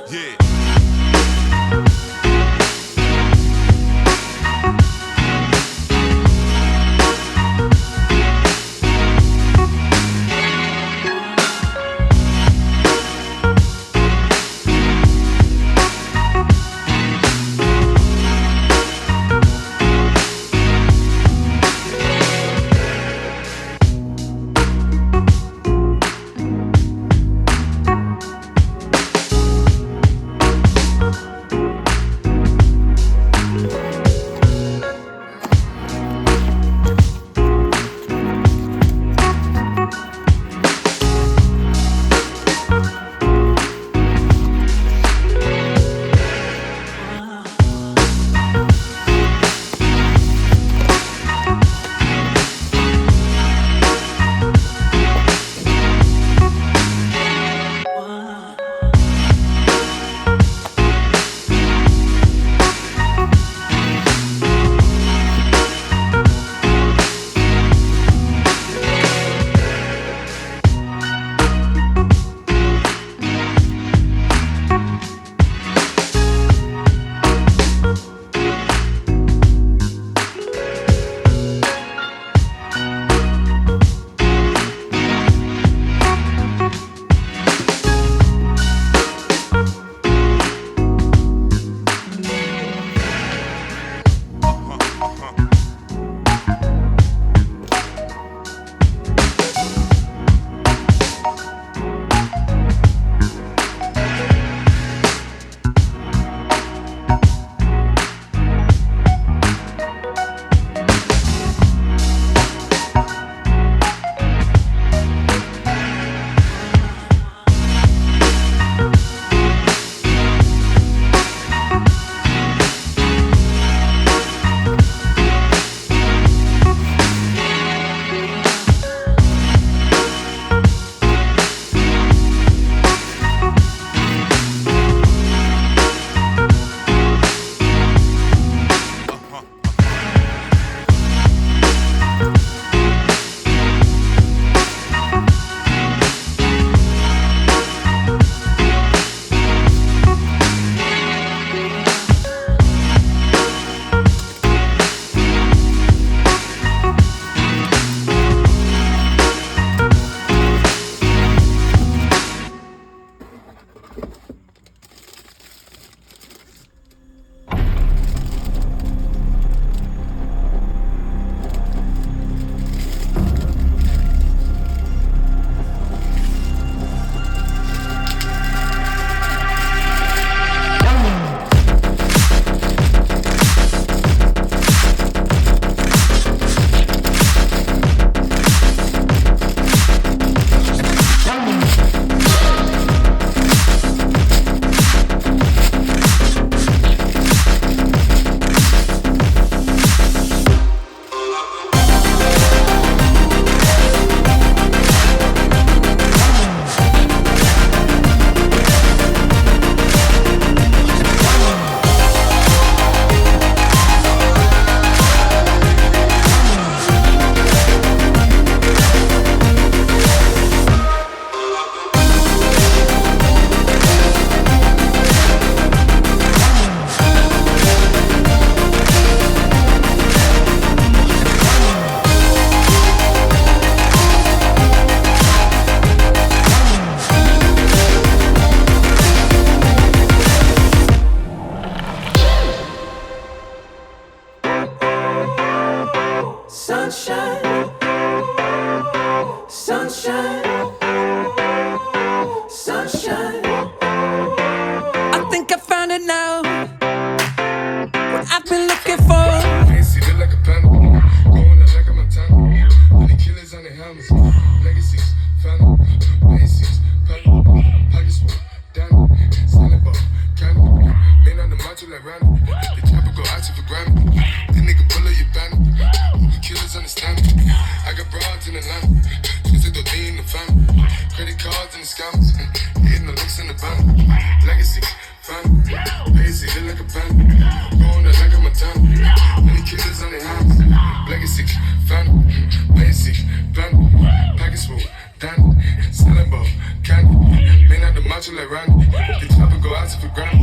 Yeah. Sunshine, sunshine, sunshine. I think I found it now. What I've been looking for. Fancy look like a panda, going out like a Montana. Honey killers on the helmets, legacies, family, basics, panda, pockets full, diamond, selling ball, candy. Man on the macho like Randy, the chopper go out to for Grammy. The nigga pull up your banner, the killers understand me. I got broads in Atlanta, twisted the D in the family, credit cards and the scammers, hitting the links in the banner. Legacy, family, basic, look like a panda, going out like a Montana. Honey killers on their hands, legacy, family, basic, family, pockets full, diamond, selling ball, candy. Man out the macho like Randy, the chopper go out to for granted.